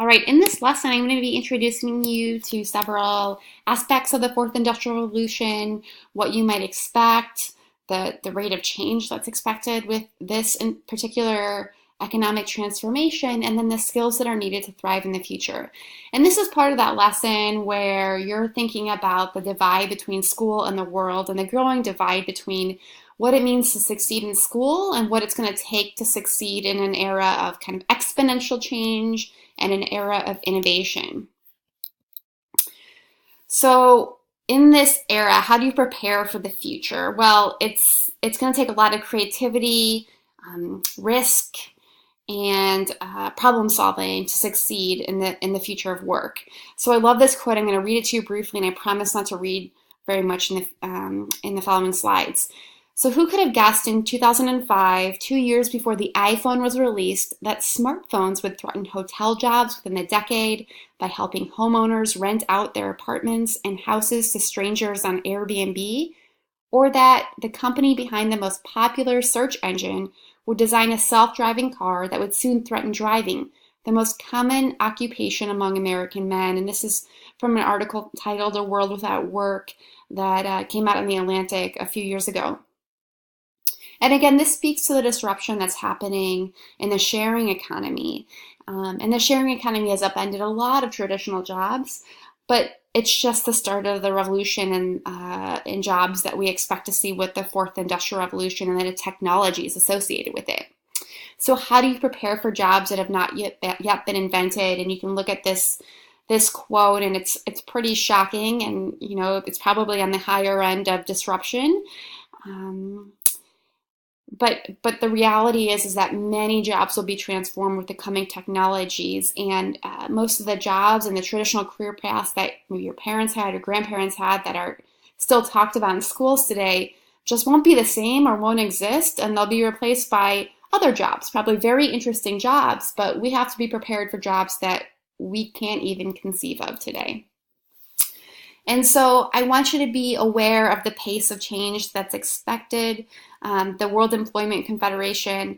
All right, in this lesson, I'm going to be introducing you to several aspects of the fourth industrial revolution, what you might expect, the rate of change that's expected with this in particular economic transformation, and then the skills that are needed to thrive in the future. And this is part of that lesson where you're thinking about the divide between school and the world and the growing divide between what it means to succeed in school and what it's going to take to succeed in an era of kind of exponential change and an era of innovation. So in this era, how do you prepare for the future? Well, it's going to take a lot of creativity, risk, and problem solving to succeed in the future of work. So I love this quote. I'm going to read it to you briefly, and I promise not to read very much in the following slides. So who could have guessed in 2005, 2 years before the iPhone was released, that smartphones would threaten hotel jobs within a decade by helping homeowners rent out their apartments and houses to strangers on Airbnb? Or that the company behind the most popular search engine would design a self-driving car that would soon threaten driving, the most common occupation among American men? And this is from an article titled A World Without Work that came out in The Atlantic a few years ago. And again, this speaks to the disruption that's happening in the sharing economy. And the sharing economy has upended a lot of traditional jobs, but it's just the start of the revolution in jobs that we expect to see with the fourth industrial revolution and the technologies associated with it. So how do you prepare for jobs that have not yet been invented? And you can look at this quote, and it's pretty shocking, and it's probably on the higher end of disruption. But the reality is that many jobs will be transformed with the coming technologies, and most of the jobs and the traditional career paths that maybe your parents had or grandparents had that are still talked about in schools today just won't be the same or won't exist, and they'll be replaced by other jobs, probably very interesting jobs, but we have to be prepared for jobs that we can't even conceive of today. And so I want you to be aware of the pace of change that's expected. The World Employment Confederation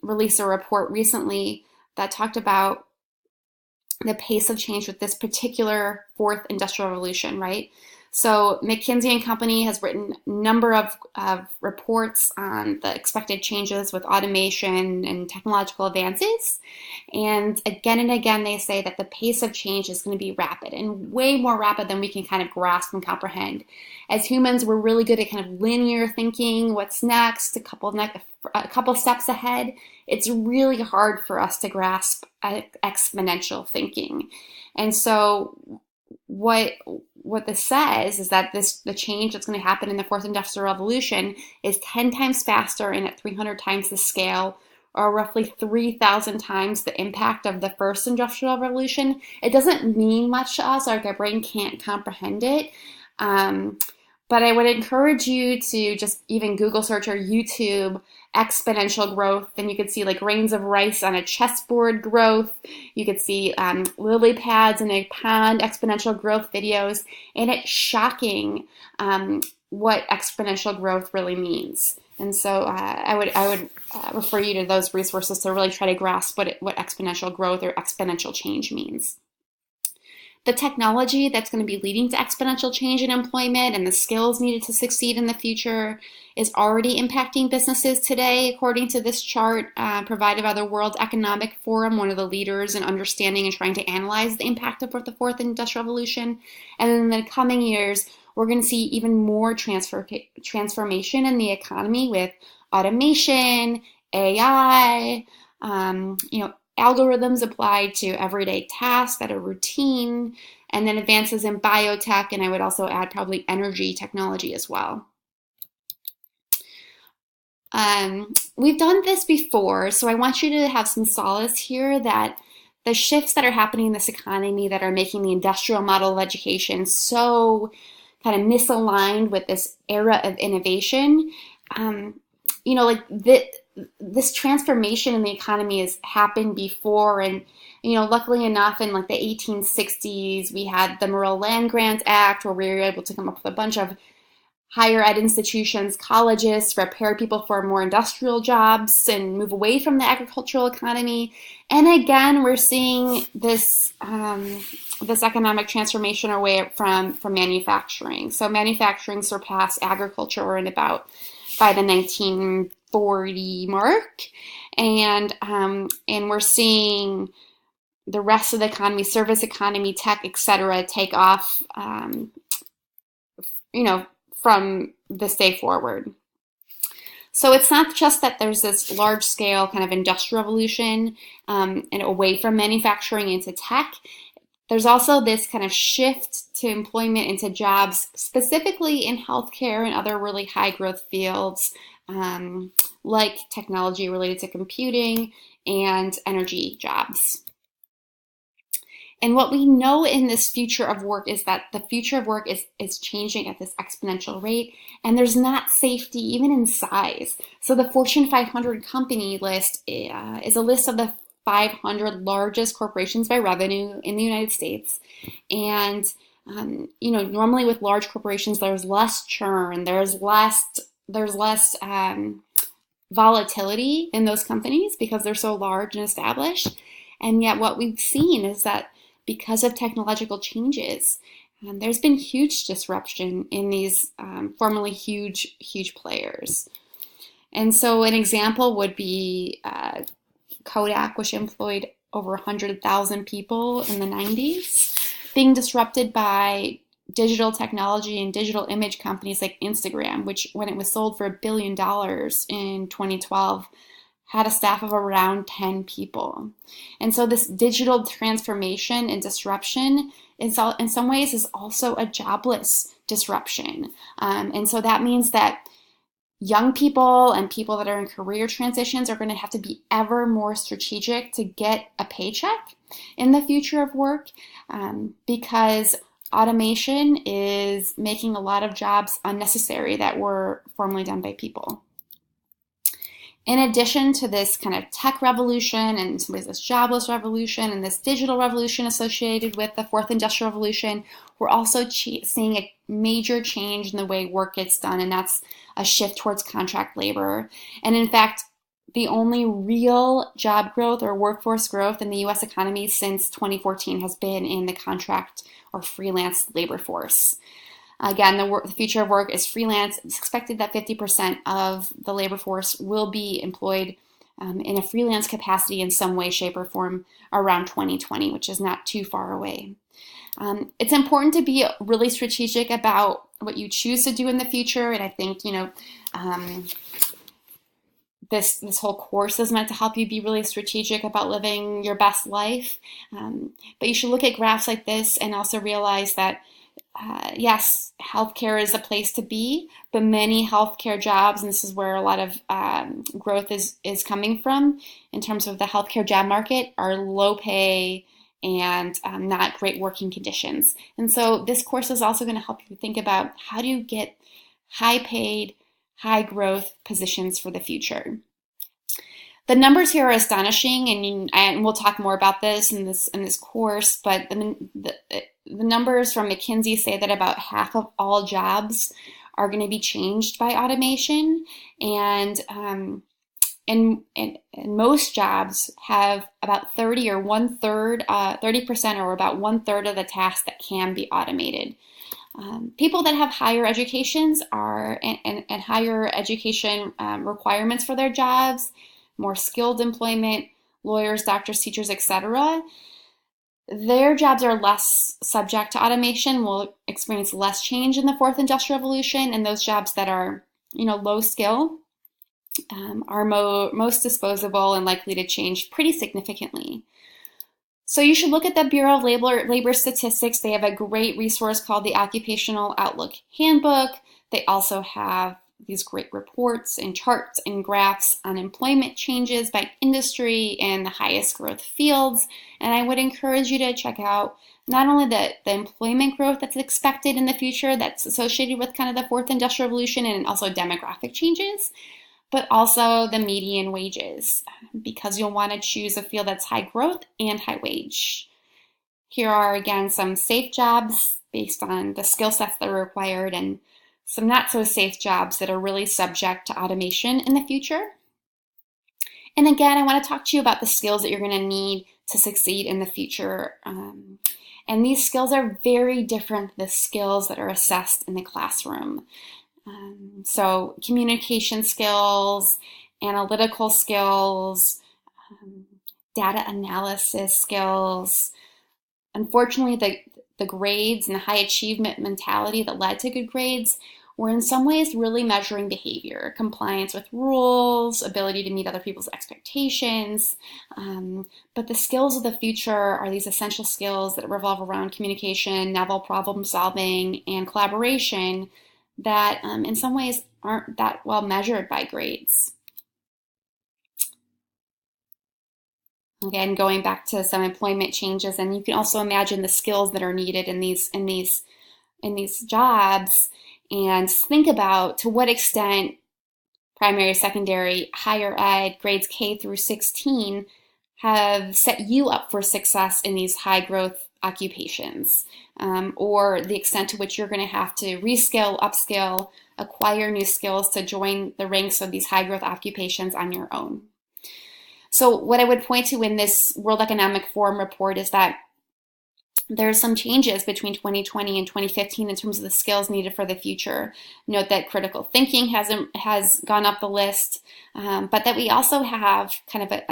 released a report recently that talked about the pace of change with this particular fourth industrial revolution, right? So McKinsey and Company has written a number of reports on the expected changes with automation and technological advances. And again, they say that the pace of change is going to be rapid and way more rapid than we can kind of grasp and comprehend. As humans, we're really good at kind of linear thinking, what's next, a couple steps ahead. It's really hard for us to grasp exponential thinking. And so what this says is that the change that's going to happen in the fourth industrial revolution is 10 times faster and at 300 times the scale, or roughly 3,000 times the impact of the first industrial revolution. It doesn't mean much to us, like our brain can't comprehend it. But I would encourage you to just even Google search or YouTube exponential growth, and you could see like grains of rice on a chessboard growth. You could see lily pads in a pond exponential growth videos, and it's shocking what exponential growth really means. And so I would refer you to those resources to really try to grasp what exponential growth or exponential change means. The technology that's going to be leading to exponential change in employment and the skills needed to succeed in the future is already impacting businesses today, according to this chart provided by the World Economic Forum, one of the leaders in understanding and trying to analyze the impact of the fourth industrial revolution. And in the coming years, we're going to see even more transformation in the economy with automation, AI, algorithms applied to everyday tasks that are routine, and then advances in biotech, and I would also add probably energy technology as well. We've done this before, so I want you to have some solace here that the shifts that are happening in this economy that are making the industrial model of education so kind of misaligned with this era of innovation, this transformation in the economy has happened before, and luckily enough, in like the 1860s, we had the Morrill Land Grant Act, where we were able to come up with a bunch of higher ed institutions, colleges, to prepare people for more industrial jobs and move away from the agricultural economy. And again, we're seeing this this economic transformation away from manufacturing. So manufacturing surpassed agriculture in about by the 1940 mark, and we're seeing the rest of the economy, service economy, tech, etc., take off, from this day forward. So it's not just that there's this large scale kind of industrial revolution and away from manufacturing into tech. There's also this kind of shift to employment into jobs, specifically in healthcare and other really high growth fields like technology related to computing and energy jobs. And what we know in this future of work is that the future of work is changing at this exponential rate, and there's not safety even in size. So the Fortune 500 company list is a list of the 500 largest corporations by revenue in the United States. And normally with large corporations, there's less churn, there's less volatility in those companies because they're so large and established. And yet what we've seen is that because of technological changes, there's been huge disruption in these formerly huge players. And so an example would be Kodak, which employed over 100,000 people in the 90s, being disrupted by digital technology and digital image companies like Instagram, which when it was sold for $1 billion in 2012, had a staff of around 10 people. And so this digital transformation and disruption in some ways is also a jobless disruption. And so that means that young people and people that are in career transitions are going to have to be ever more strategic to get a paycheck in the future of work because automation is making a lot of jobs unnecessary that were formerly done by people. In addition to this kind of tech revolution and this jobless revolution and this digital revolution associated with the fourth industrial revolution, we're also seeing a major change in the way work gets done, and that's a shift towards contract labor. And in fact, the only real job growth or workforce growth in the U.S. economy since 2014 has been in the contract or freelance labor force. Again, the future of work is freelance. It's expected that 50% of the labor force will be employed in a freelance capacity in some way, shape, or form around 2020, which is not too far away. It's important to be really strategic about what you choose to do in the future, and I think this whole course is meant to help you be really strategic about living your best life. But you should look at graphs like this and also realize that yes, healthcare is a place to be, but many healthcare jobs, and this is where a lot of growth is coming from in terms of the healthcare job market, are low pay and not great working conditions. And so this course is also going to help you think about how do you get high paid, high growth positions for the future. The numbers here are astonishing, and we'll talk more about this in this course, but the numbers from McKinsey say that about half of all jobs are going to be changed by automation, and most jobs have about 30% or about one third of the tasks that can be automated. People that have higher educations and higher education requirements for their jobs, more skilled employment, lawyers, doctors, teachers, etc., their jobs are less subject to automation, will experience less change in the fourth industrial revolution, and those jobs that are, low skill are most disposable and likely to change pretty significantly. So you should look at the Bureau of Labor Statistics. They have a great resource called the Occupational Outlook Handbook. They also have these great reports and charts and graphs on employment changes by industry and the highest growth fields. And I would encourage you to check out not only the employment growth that's expected in the future that's associated with kind of the fourth industrial revolution and also demographic changes, but also the median wages, because you'll want to choose a field that's high growth and high wage. Here are again some safe jobs based on the skill sets that are required, and some not so safe jobs that are really subject to automation in the future. And again, I want to talk to you about the skills that you're going to need to succeed in the future. And these skills are very different than the skills that are assessed in the classroom. So communication skills, analytical skills, data analysis skills. Unfortunately, the grades and the high achievement mentality that led to good grades were in some ways really measuring behavior, compliance with rules, ability to meet other people's expectations. But the skills of the future are these essential skills that revolve around communication, novel problem solving, and collaboration that in some ways aren't that well measured by grades. Again, going back to some employment changes, and you can also imagine the skills that are needed in these jobs, and think about to what extent primary, secondary, higher ed, grades K through 16 have set you up for success in these high growth occupations, or the extent to which you're going to have to reskill, upskill, acquire new skills to join the ranks of these high growth occupations on your own. So what I would point to in this World Economic Forum report is that there's some changes between 2020 and 2015 in terms of the skills needed for the future. Note that critical thinking has gone up the list, but that we also have kind of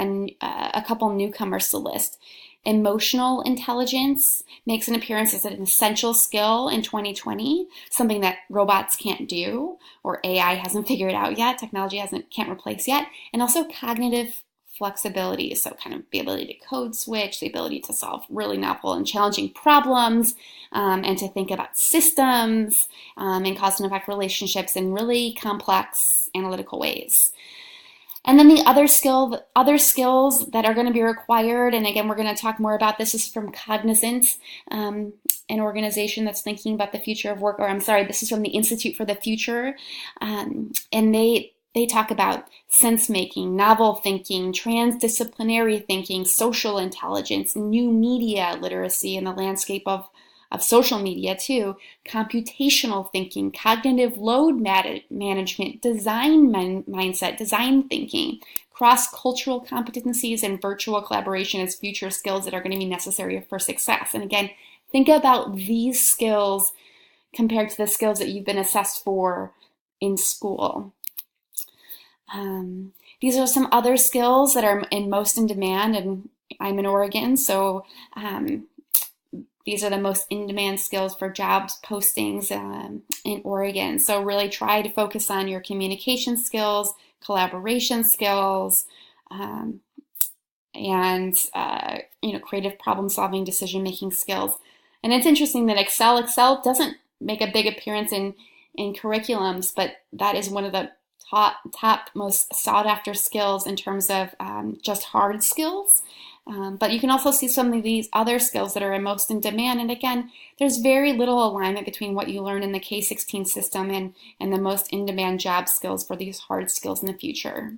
a couple newcomers to the list. Emotional intelligence makes an appearance as an essential skill in 2020, something that robots can't do, or AI hasn't figured out yet, technology can't replace yet, and also cognitive flexibility, so kind of the ability to code switch, the ability to solve really novel and challenging problems, and to think about systems and cause and effect relationships in really complex analytical ways. And then the other skills that are going to be required, and again, we're going to talk more about this, is from Cognizant, an organization that's thinking about the future of work, this is from the Institute for the Future, and they talk about sense-making, novel thinking, transdisciplinary thinking, social intelligence, new media literacy in the landscape of social media too, computational thinking, cognitive load management, design mindset, design thinking, cross-cultural competencies, and virtual collaboration as future skills that are going to be necessary for success. And again, think about these skills compared to the skills that you've been assessed for in school. These are some other skills that are most in demand, and I'm in Oregon, so these are the most in-demand skills for jobs postings in Oregon. So really try to focus on your communication skills, collaboration skills, and creative problem-solving, decision-making skills. And it's interesting that Excel doesn't make a big appearance in curriculums, but that is one of the top most sought after skills in terms of just hard skills. But you can also see some of these other skills that are most in demand. And again, there's very little alignment between what you learn in the K-16 system and the most in-demand job skills for these hard skills in the future.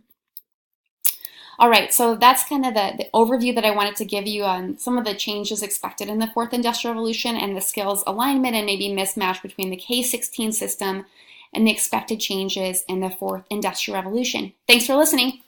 All right, so that's kind of the overview that I wanted to give you on some of the changes expected in the fourth industrial revolution and the skills alignment and maybe mismatch between the K-16 system and the expected changes in the fourth industrial revolution. Thanks for listening.